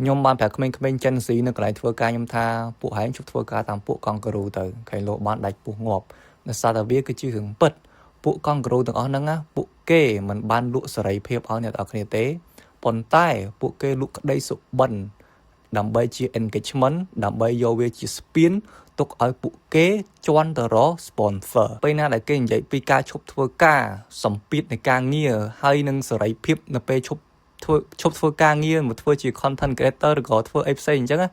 nhóm ban phải không chân xí nó lại thua ca nhóm tha bộ hãy chụp thua ca tam bộ con cừu từ cái lỗ ban đạch bộ ngọp nó sao ta biết cái chữ hưởng bật bộ con cừu từ đó nâng á bộ kê mình ban lụa sợi phep ở nhà ở cái tế còn tai bộ kê lụa đây sụp bẩn đầm bay chia engagement đầm bay vô về chia spin tục ở bộ kế choan tờ đó sponsor bây na lại kênh dạy pika chụp thua ca sòng pít này ca nghe hay nâng sợi phep nó pe chụp thua ca nghe một thua chỉ content creator có thua FC chắc á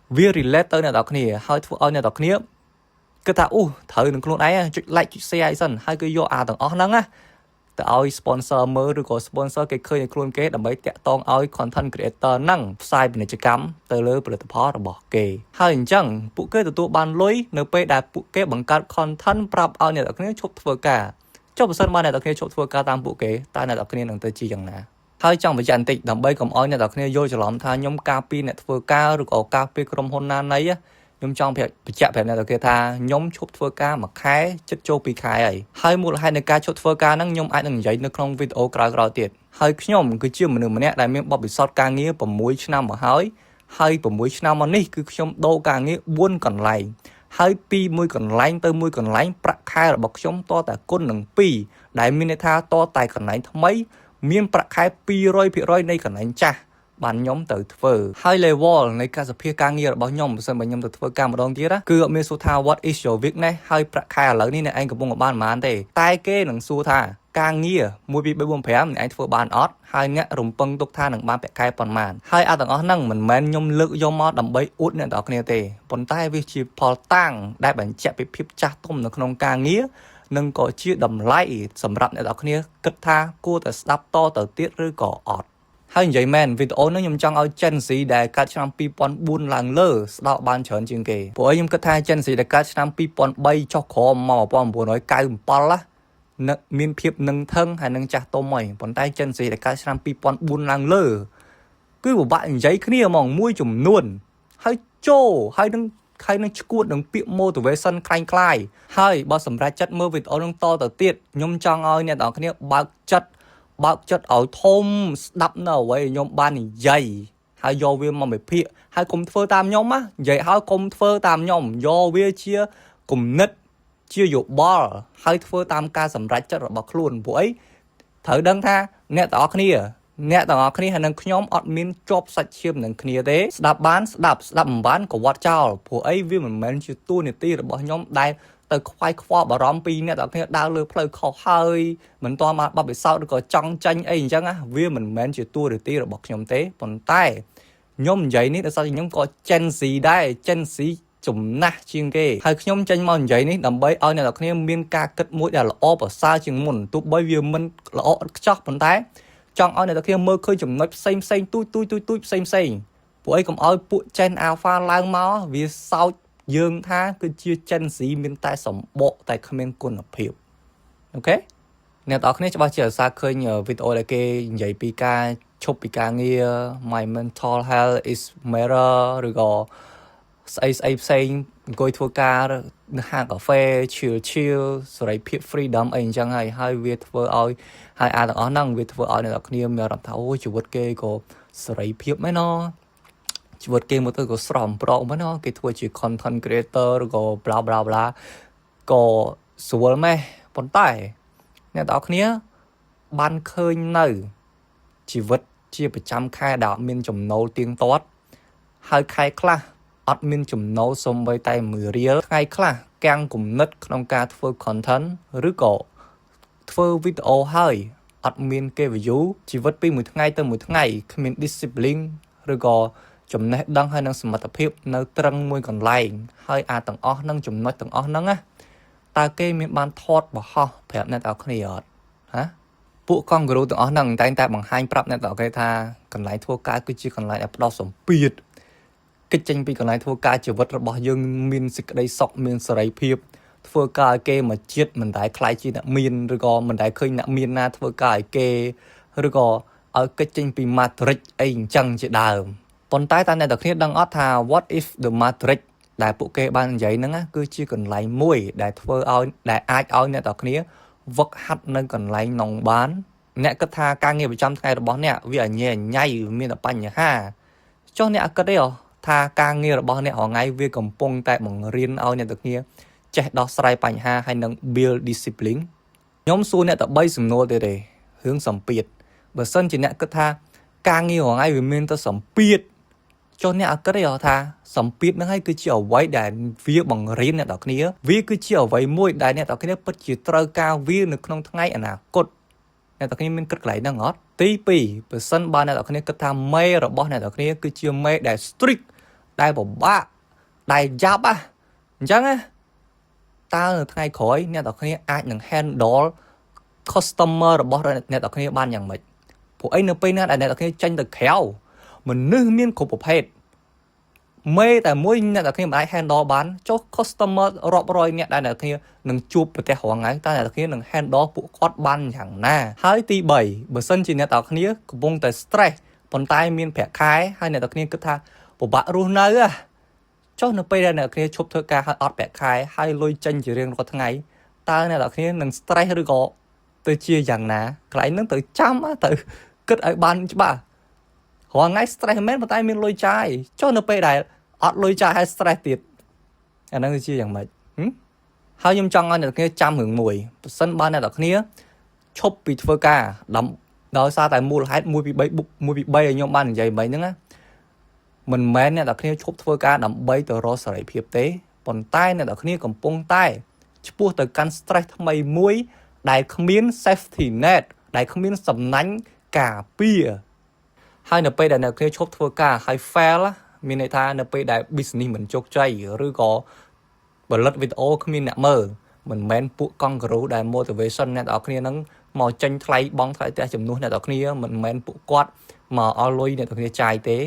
việc relator này đọc này hay thua ở này đọc này cái ta thời đừng luôn ấy chụp like chụp share sân hay cái vô tầng ó nắng áแต่เอาสปอนเซอร์มือหรือก็สปอนเซอร์เคยในครูนเกตดับไปแตะต้องเอาคอนเทนต์ครีเอเตอร์นั่งใส่เป็นกิจกรรมเตอร์เลอร์ผลิตภัณฑ์ระบบเกย์ให้จังปุ๊กเกตตัวบานลอยเนื้อไปได้ปุ๊กเกตบังคับคอนเทนต์ปรับเอาเนี่ยตอนนี้ชอบทัวร์กาเจ้าประสานมาเนี่ยตอนนี้ชอบทัวร์กาตามปุ๊กเกตตาเนี่ยตอนนี้หนังเตจีอย่างนั้นให้จังไปจันติดับไปกับเอาเนี่ยตอนนี้โยจะหลอมทานยมกาปีเนี่ยทัวร์กาหรือก็กาปีกรมฮอนนาไหนอะยมจองไปแจกแบบนี้ตะเกียทายมชุบทัวร์กามาขายจัดโจปีขายให้มูลให้ในการชุบทัวร์กานั่งยมไอ้หนึ่งใหญ่ในคลองวิดีโอกลางๆเตียดให้ขยมคือเชื่อมันหนึ่งมันเนี่ยได้มีบอบบิซอดกางเงี้ยผมมวยชนะมาให้ผมมวยชนะมันนี่คือขยมโดกางเงี้ยบ้วนก่อนไหลให้ปีมวยก่อนไหลเติมมวยก่อนไหลประคายระบบขยมต่อแต่ก้นหนึ่งปีได้มีในท่าต่อแต่ก่อนไหลทำไมมีประคายปีร้อยในก่อนไหลจ้าบ้านยมตื่นเฟอร์ให้เลเวลในการสเปียการเงียบบ้านยมส่วนบ้านยมตื่นเฟอร์การมาดองที่ละคือมีสุธา what is your week เนี่ยให้ประคายเหล่านี้เนี่ยไอ้กับวงกับบ้านมาแต่ใต้เก้หนังสุธาการเงียบมวยปีใบบวงแผลเนี่ยไอ้เฟอร์บ้านออสให้เนี่ยรุมปังตุกท่าหนังบ้านแปะคายปอนมานให้อาต่างออสนั่งเหมือนแมนยมเลือกยมมอดดำใบอุดเนี่ยต่อกันเตะปนใต้วิชีพอตั้งได้บัญชีไปพิบจ้าต้มในขนมการเงียบนั่งก่อชื่อดำไล่สำหรับในต่อกันเนี่ยกึศท่ากู้แต่สตับโตแต่เตี้ยหรือก่อออดให้ใหญ่แมนวิดีโอนั้นยมจังเอาเจนสีได้การชนะปีปอนบุญหลังเล่สดาบานเฉินจึงเกย์พวกยมกระทายเจนสีได้การชนะปีปอนใบชอกคอมาปอนบัวน้อยไก่ปอนละมีเพียบหนึ่งเทิงให้หนึ่งจักโตใหม่ปนใต้เจนสีได้การชนะปีปอนบุญหลังเล่คือบอกว่าใหญ่ขึ้นเนี่ยมองมวยจุ่มนวลให้โจให้นึงใครนึงกูดนึงปีโมตัวเวสันคลายคลายให้บอสสำหรับจัดเมื่อวิดีโอนึงต่อแต่เตี้ยยมจังเอาเนี่ยต่อกันเนี่ยบักจัดเอาทมดับเนาไว้ยมบ้านใหญ่ให้ยอเวียมาไม่เพี้ยให้กลมเฟอร์ตามยมมะใหญ่ให้กลมเฟอร์ตามยมยอเวียเชียกลมนึดเชียอยู่บอลให้เฟอร์ตามการสำหรับจัดระบบคลุนพวกไอ้เธอดังท่าเนี่ยต่อขึ้นนี่เนี่ยต่อขึ้นนี่ให้นังขยมอดมินจบสัจเชื่อมนังขึ้นนี่เด้ดับบ้านดับบ้านกับวัดเจ้าพวกไอ้วิวเหมือนชื่อตู้เนี่ยตีระบบยมได้แต่ควายควบร้อมปีเนี่ยตอนนี้ดาวเลือเพลย์เขาเฮยเหมือนตอนมาบับไปเศร้าก็จังจังไอ้จังอ่ะวิเหมือนแมนจีตัวหรือตีระบบยมเต้ปนใต้ยมใหญ่นี่แต่saoยมก็เจนสีได้เจนสีจุ่มนะชิงเกย์ให้ยมเจนมันใหญ่นี่ดำใบเอาเนี่ยตอนนี้มีการกัดมวยแต่ละอ้อแบบซาชิงมุนตุ๊บใบวิมันละอ้อจักปนใต้จังเอาเนี่ยตอนนี้เมื่อเคยจุ่มน้อยเซ็งตุ้ยเซ็งพวกไอ้ก็เอาปุ๊เจนอัลฟาล้างมาวิเศร้ายืงท่าคือชื่อเจนสีมีแต่สมบูรณ์แต่คำเป็นกุณภาพโอเคเนี่ยตอนนี้จะมาเจอซาเคยเนอวิดีโออะไรก็ใหญ่ปีกาชบปีกาเงีย my mental health is matter หรือก็ไอ้เซ็งกอยทัวร์การห้างกาแฟชิลสไลด์พิฟรีดัมเองจังให้เวทเวอร์เอาให้อาต่างนั่งเวทเวอร์เอาเนี่ยตอนนี้มีรับท้าโอ้ชีวิตเกย์ก็สไลด์พิฟไม่นอชีวิตเกมมันก็สรอมปลอมมันเนาะก็ทัวร์จีคอนเทนต์ครีเอเตอร์ก็บลาก็สวยไหมปนใต้เนี่ยตอนนี้บ้านเคยเนยชีวิตที่ประจำค่ายดาวมินจุ่มโนเตียงต๊อดให้ใครคลาอัดมินจุ่มโนสมใบไตมือเรียใครคลาแกงกลุ่มนัดក្នុងការធ្វើ content ឬក៏ធ្វើវីដេអូហើយអត់មានគេ view ជីវិតពីមួយថ្ងៃទៅមួយថ្ងៃគ្មាន discipline ឬក៏ចំណេះដឹងហើយនឹងសមត្ថភាពនៅត្រឹងមួយកន្លែងហើយទាំងអស់នឹងចំណុចទាំងអស់ហ្នឹងណាតើគេមានបានថតបរោះប្រាប់អ្នកទាំងគ្នាអត់ហ៎ពួកកង់គ្រូទាំងអស់ហ្នឹងតែងតែបង្ហាញប្រាប់អ្នកទាំងគេថាកន្លែងធ្វើការគឺជាកន្លែងដែលផ្ដោតសម្ពាធកិច្ចចេញពីកន្លែងធ្វើការជីវិតរបស់យើងមានសេចក្តីសុខមានសេរីភាពធ្វើការឲ្យគេមកជាតិមិនដែលខ្លាយជាអ្នកមានឬក៏មិនដែលឃើញអ្នកមានណាធ្វើការឲ្យគេឬក៏ឲ្យកិច្ចចេញពី matrix អីអញ្ចឹងជាដើមប៉ុន្តែតែអ្នកទាំងគ្នាដឹងអត់ថា what if the matrix ដែលពួកគេបាននិយាយហ្នឹងគឺជាកន្លែងមួយដែលធ្វើឲ្យដែលអាចឲ្យអ្នកទាំងគ្នាវឹកហាត់នៅកន្លែងនងបានអ្នកគិតថាការងារប្រចាំថ្ងៃរបស់អ្នកវាអញ្ញែអញ្ញៃមានតែបញ្ហា ចុះអ្នកគិតទេថាការងាររបស់អ្នករាល់ថ្ងៃវាកំពុងតែបង្រៀនឲ្យអ្នកទាំងគ្នាចេះដោះស្រាយបញ្ហាហើយនឹង build discipline ខ្ញុំសួរអ្នកតែ3សំណួរទេរឿងសម្ពាធបើសិនជាអ្នកគិតថាការងាររាល់ថ្ងៃវាមានតែសម្ពាធចុះអ្នកគិតទេថាសម្ពាធហ្នឹងហើយគឺជាអ្វីដែលវាបង្រៀនអ្នកទាំងគ្នាវាគឺជាអ្វីមួយដែលអ្នកទាំងគ្នាពិតជាត្រូវការវានៅក្នុងថ្ងៃអនាគតអ្នកទាំងគ្នាមានគិតកន្លែងហ្នឹងអត់ទី2បើសិនបើអ្នកទាំងគ្នាគិតថាមេរបស់អ្នកទាំងគ្នាគឺជាមេដែល strict ដែលពិបាកដែលយ៉ាប់អញ្ចឹងតើនៅថ្ងៃក្រោយអ្នកទាំងគ្នាអាចនឹង handle customer របស់អ្នកទាំងគ្នាបានយ៉ាងម៉េចព្រោះអីនៅពេលណាដែលអ្នកទាំងគ្នាចេញទៅក្រៅមនុស្សមានគ្រប់ប្រភេទមេតែមួយអ្នកទាំងគ្នាមិនអាច handle បានចុះ customer រាប់រយអ្នកដែលអ្នកទាំងគ្នានឹងជួបប្រទេសរាល់ថ្ងៃតើអ្នកទាំងគ្នានឹង handle ពួកគាត់បានយ៉ាងណាហើយទី3បើសិនជាអ្នកទាំងគ្នាកំពុងតែ stress ប៉ុន្តែមានប្រាក់ខែហើយអ្នកទាំងគ្នាគិតថាពិបាករស់នៅចុះនៅពេលដែលអ្នកគ្នាឈប់ធ្វើការហើយអត់ប្រាក់ខែហើយលុយចេញជារៀងរាល់ថ្ងៃតើអ្នកគ្នានឹង stress ឬក៏ទៅជាយ៉ាងណាកន្លែងហ្នឹងទៅចាំទៅគិតឲ្យបានច្បាស់រាល់ថ្ងៃ stress មែនប៉ុន្តែមានលុយចាយចុះនៅពេលដែលអត់លុយចាយហើយ stress ទៀតអាហ្នឹងគឺជាយ៉ាងម៉េចហើយខ្ញុំចង់ឲ្យអ្នកគ្នាចាំរឿងមួយបើសិនបើអ្នកគ្នាឈប់ពីធ្វើការដោយសារតែមូលហេតុ1 2 3ឲ្យខ្ញុំបាននិយាយមិញហ្នឹងមិនមែនអ្នកទាំងគ្នាឈប់ធ្វើការដើម្បីទៅរកសេរីភាពទេប៉ុន្តែអ្នកទាំងគ្នាកំពុងតែឆ្ពោះទៅកាន់ stress ថ្មីមួយដែលគ្មាន safety net ដែលគ្មានសំណាញ់ការពារហើយនៅពេលដែលអ្នកគ្នាឈប់ធ្វើការហើយ fail មានន័យថានៅពេលដែល business មិនជោគជ័យឬក៏ផលិតវីដេអូគ្មានអ្នកមើលមិនមែនពួកកង់ការ៉ូដែល motivation អ្នកទាំងគ្នាហ្នឹងមកចេញថ្លៃបងថ្លៃផ្ទះជំនួសអ្នកទាំងគ្នាមិនមែនពួកគាត់មកឲ្យលុយអ្នកទាំងគ្នាចាយទេ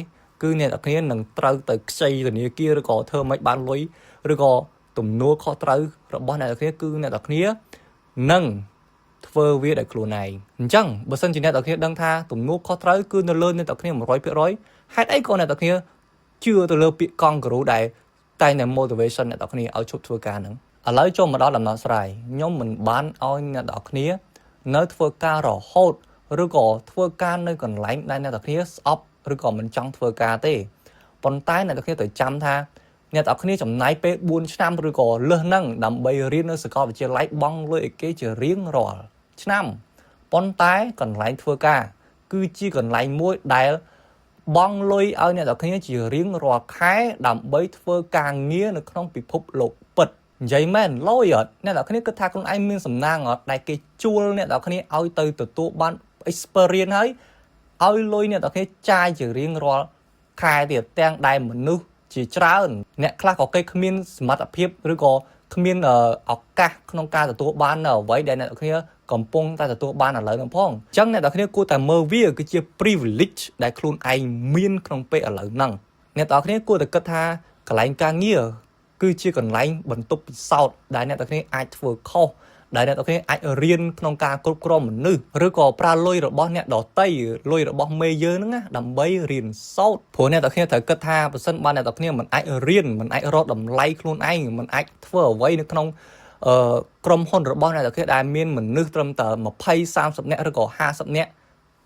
គឺអ្នកទាំងគ្នានឹងត្រូវទៅខ្ចីធនាគារឬក៏ធ្វើមិនបានលុយឬក៏ទំនួលខុសត្រូវរបស់អ្នកទាំងគ្នាគឺអ្នកទាំងគ្នានឹងធ្វើវាដោយខ្លួនឯងអញ្ចឹងបើសិនជាអ្នកទាំងគ្នាដឹងថាទំនួលខុសត្រូវគឺនៅលើអ្នកទាំងគ្នា 100% ហេតុអីក៏អ្នកទាំងគ្នាជឿទៅលើពាក្យកង់ការ៉ូដែលតែងតែ motivation អ្នកទាំងគ្នាឲ្យឈប់ធ្វើការហ្នឹងឥឡូវចូលមកដល់ដំណោះស្រាយខ្ញុំមិនបានឲ្យអ្នកទាំងគ្នានៅធ្វើការរហូតឬក៏ធ្វើការនៅកន្លែងដែលអ្នកទាំងគ្នាស្អប់ឬក៏មិនចង់ធ្វើការទេប៉ុន្តែអ្នកទាំងគ្នាត្រូវចាំថាអ្នកទាំងគ្នាចំណាយពេល4ឆ្នាំឬក៏លើសហ្នឹងដើម្បីរៀននៅសាកលវិទ្យាល័យបង់លុយឲ្យគេជារៀងរាល់ឆ្នាំប៉ុន្តែកន្លែងធ្វើការគឺជាកន្លែងមួយដែលបង់លុយឲ្យអ្នកទាំងគ្នាជារៀងរាល់ខែដើម្បីធ្វើការងារនៅក្នុងពិភពលោកពិតនិយាយមែនលុយអត់អ្នកទាំងគ្នាគិតថាខ្លួនឯងមានសំណាងអត់ដែលគេជួលអ្នកទាំងគ្នាឲ្យទៅទទួលបាន experience ហើយឲ្យលុយអ្នកទាំងគ្នាចាយជារៀងរាល់ខែទៀតទាំងដែលមនុស្សជាច្រើនអ្នកខ្លះក៏គេគ្មានសមត្ថភាពឬក៏គ្មានឱកាសក្នុងការទទួលបាននៅអ្វីដែលអ្នកទាំងគ្នាកំពុងតែទទួលបានឥឡូវហ្នឹងផងអញ្ចឹងអ្នកទាំងគ្នាគួរតែមើលវាគឺជា privilege ដែលខ្លួនឯងមានក្នុងពេលឥឡូវហ្នឹងអ្នកទាំងគ្នាគួរតែគិតថាកន្លែងការងារគឺជាកន្លែងបន្ទប់ពិសោធន៍ដែលអ្នកទាំងគ្នាអាចធ្វើខុសដែលអ្នកទាំងគ្នាអាចរៀនក្នុងការគ្រប់គ្រងមនុស្សឬក៏ប្រើលុយរបស់អ្នកដទៃលុយរបស់មេយើងហ្នឹងណាដើម្បីរៀនសូត្រព្រោះអ្នកទាំងគ្នាត្រូវគិតថាបើសិនបើអ្នកទាំងគ្នាមិនអាចរៀនមិនអាចរកតម្លៃខ្លួនឯងមិនអាចធ្វើអ្វីនៅក្នុងក្រុមហ៊ុនរបស់អ្នកទាំងគ្នាដែលមានមនុស្សត្រឹមតែ20 30នាក់ឬក៏50នាក់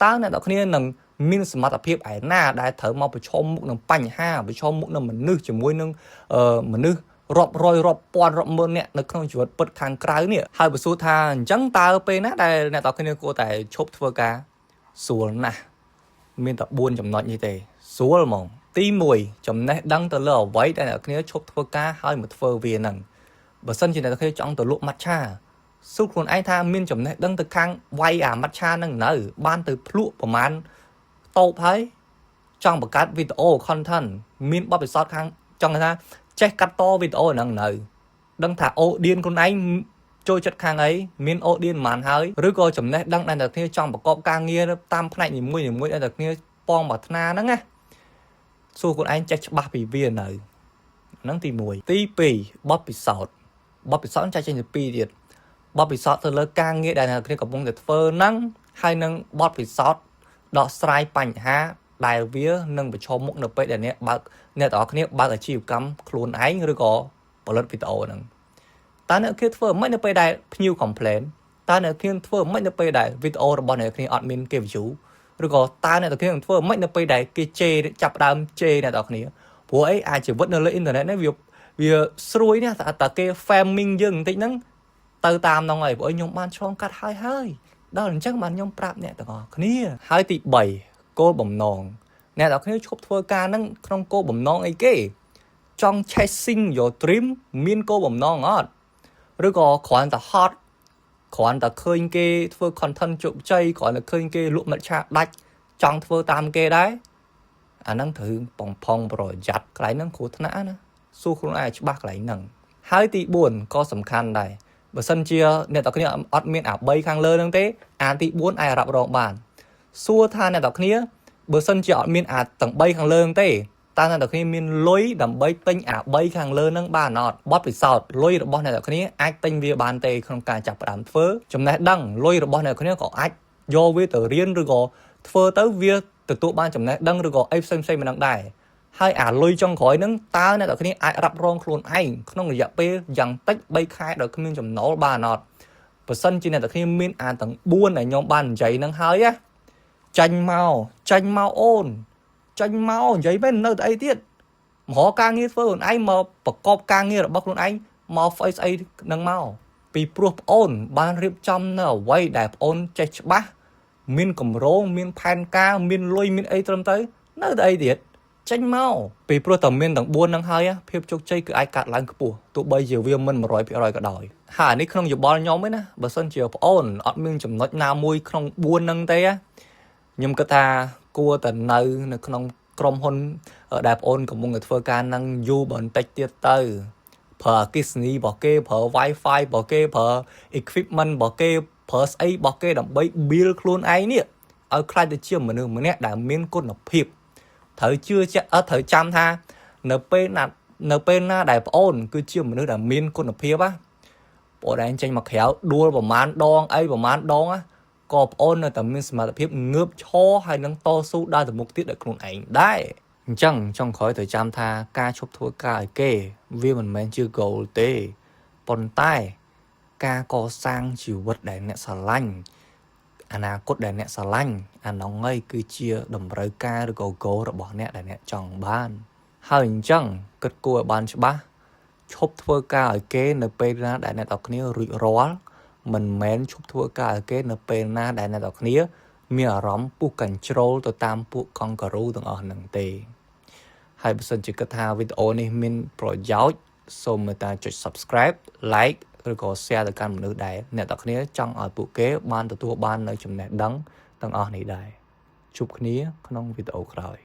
តើអ្នកទាំងគ្នានឹងមានសមត្ថភាពឯណាដែលត្រូវមកប្រឈមមុខនឹងបញ្ហាប្រឈមមុខនឹងមនុស្សជាមួយនឹងមនុស្សរាប់រយរាប់ពាន់រាប់ម៉ឺនអ្នកនៅក្នុងជីវិតពិតខាងក្រៅនេះហើយបើសួរថាអញ្ចឹងតើពេលណាដែលអ្នកទាំងគ្នាគួរតែឈប់ធ្វើការស្រួលណាស់មានតែ4ចំណុចនេះទេស្រួលហ្មងទី1ចំណេះដឹងទៅលើអ្វីដែលអ្នកគ្នាឈប់ធ្វើការហើយមកធ្វើវាហ្នឹងបើសិនជាអ្នកទាំងគ្នាចង់ទៅលក់ម៉ាត់ឆាសួរខ្លួនឯងថាមានចំណេះដឹងទៅខាងវាយអាម៉ាត់ឆាហ្នឹងនៅបានទៅភ្លក់ប្រហែលតូបហើយចង់បង្កើតវីដេអូ content មានបទពិសោធន៍ខាងចង់ថាចេះកាត់តវីដេអូហ្នឹងនៅដឹងថា audience ខ្លួនឯងចូលចិត្តខាងអីមាន audience ប៉ុន្មានហើយឬក៏ចំណេះដឹងដែលអ្នកគ្នាចង់ប្រកបការងារតាមផ្នែកនីមួយៗដែលអ្នកគ្នាប៉ងប្រាថ្នាហ្នឹងណាសួរខ្លួនឯងចេះច្បាស់ពីវានៅហ្នឹងទី1ទី2បទពិសោធន៍ចែកចេញជា2ទៀតបទពិសោធន៍ទៅលើការងារដែលអ្នកគ្នាកំពុងតែធ្វើហ្នឹងហើយនឹងបទពិសោធន៍ដោះស្រាយបញ្ហាដែលវានឹងប្រឈមមុខនៅពេលដែលអ្នកទាំងអស់គ្នាបើកអាជីវកម្មខ្លួនឯងឬក៏ផលិតវីដេអូហ្នឹងតើអ្នកគ្នាធ្វើមិននៅពេលដែលភ្ញៀវ complain តើអ្នកគ្នាធ្វើមិននៅពេលដែលវីដេអូរបស់អ្នកគ្នាអត់មានគេ view ឬក៏តើអ្នកទាំងគ្នានឹងធ្វើមិននៅពេលដែលគេជេរចាប់ដើមជេរអ្នកទាំងគ្នាព្រោះអីអាចជីវិតនៅលើអ៊ីនធឺណិតនេះវាស្រួយណាស់តែគេ farming យើងបន្តិចហ្នឹងទៅតាមហ្នឹងហើយព្រោះខ្ញុំបានឆ្លងកាត់ហើយដល់អញ្ចឹងបានខ្ញុំប្រាប់អ្នកទាំងអស់គ្នាហើយទី3គោលបំណងអ្នកទាំងគ្នាឈប់ធ្វើការហ្នឹងក្នុងគោលបំណងអីគេចង់ chasing your dream មានគោលបំណងអត់ឬក៏គ្រាន់តែ hot គ្រាន់តែឃើញគេធ្វើ content ជោគជ័យគ្រាន់តែឃើញគេលក់មិត្តឆាដាច់ចង់ធ្វើតាមគេដែរអាហ្នឹងត្រូវបំផុងប្រយ័ត្នកន្លែងហ្នឹងគ្រោះថ្នាក់ណាសួរខ្លួនឯងច្បាស់កន្លែងហ្នឹងហើយទី4ក៏សំខាន់ដែរបើសិនជាអ្នកទាំងគ្នាអត់មានអា3ខាងលើហ្នឹងទេអាទី4អាចរ៉ាប់រងបានសួរថាអ្នកទាំងគ្នាបើសិនជាអត់មានអាទាំង3ខាងលើហ្នឹងទេតើអ្នកទាំងគ្នាមានលុយដើម្បីទិញអា3ខាងលើហ្នឹងបានអត់បទពិសោធន៍លុយរបស់អ្នកទាំងគ្នាអាចទិញវាបានទេក្នុងការចាប់ផ្ដើមធ្វើចំណេះដឹងលុយរបស់អ្នកទាំងគ្នាក៏អាចយកវាទៅរៀនឬក៏ធ្វើទៅវាទទួលបានចំណេះដឹងឬក៏អីផ្សេងៗមិនដឹងដែរហើយអាលុយចុងក្រោយហ្នឹងតើអ្នកទាំងគ្នាអាចរ៉ាប់រងខ្លួនឯងក្នុងរយៈពេលយ៉ាងតិច3ខែដោយគ្មានចំណូលបានអត់បើសិនជាអ្នកទាំងគ្នាមានអាទាំង4ដែលខ្ញុំបាននិយាយហ្នឹងហើយណាចាញ់មកអូនចាញ់មកនិយាយមែននៅតែអីទៀតមករកការងារធ្វើខ្លួនឯងមកប្រកបការងាររបស់ខ្លួនឯងមកស្អីហ្នឹងមកពីព្រោះប្អូនបានរៀបចំនៅអ្វីដែលប្អូនចេះច្បាស់មានកម្រងមានផែនការមានលុយមានអីត្រឹមត្រូវនៅតែអីទៀតចេញមកពីព្រោះតែមានទាំង4ហ្នឹងហើយភាពជោគជ័យគឺអាចកាត់ឡើងខ្ពស់ទោះបីជាវាមិន 100% ក៏ដោយហើយនេះក្នុងយោបល់ខ្ញុំឯណាបើសិនជាប្អូនអត់មានចំណុចណាមួយក្នុង4ហ្នឹងទេខ្ញុំគិតថាគួរតែនៅក្នុងក្រុមហ៊ុនដែលប្អូនកំពុងតែធ្វើការហ្នឹងយូរបន្តិចទៀតទៅប្រើអគ្គិសនីរបស់គេប្រើ Wi-Fi របស់គេប្រើ equipment របស់គេប្រើស្អីរបស់គេដើម្បី build ខ្លួនឯងនេះឲ្យខ្លាចទៅជាមនុស្សម្នាក់ដែលមានគុណភាពត្រូវជឿជាក់ត្រូវចាំថានៅពេលណាដែលប្អូនគឺជាមនុស្សដែលមានគុណភាពប្អូនឯងចេញមកក្រៅដួលប្រមាណដងក៏ប្អូននៅតែមានសមត្ថភាពងើបឈរហើយនឹងតស៊ូដើរទៅមុខទៀតដោយខ្លួនឯងដែរអញ្ចឹងចុងក្រោយត្រូវចាំថាការឈប់ធ្វើការឲ្យគេវាមិនមែនជា goal ទេប៉ុន្តែការកសាងជីវិតដែលអ្នកស្រឡាញ់អនាគតដែលអ្នកស្រឡាញ់អានោះហើយគឺជាតម្រូវការឬក៏ goal របស់អ្នកដែលអ្នកចង់បានហើយអញ្ចឹងគិតគូរឲ្យបានច្បាស់ឈប់ធ្វើការឲ្យគេនៅពេលណាដែលអ្នកទាំងគ្នារួចរាល់មិនមែនឈប់ធ្វើការឲ្យគេនៅពេលណាដែលអ្នកទាំងគ្នាមានអារម្មណ៍ពុះកញ្ជ្រោលទៅតាមពួកកង់ការ៉ូទាំងអស់ហ្នឹងទេហើយបើសិនជាគិតថាវីដេអូនេះមានប្រយោជន៍សូមមេត្តាចុច Subscribe Like ឬក៏ Share ទៅកាន់មនុស្សដែលអ្នកទាំងគ្នាចង់ឲ្យពួកគេបានទទួលបាននៅចំណេះដឹងទាំងអស់នេះដែរជួបគ្នាក្នុងវីដេអូក្រោយ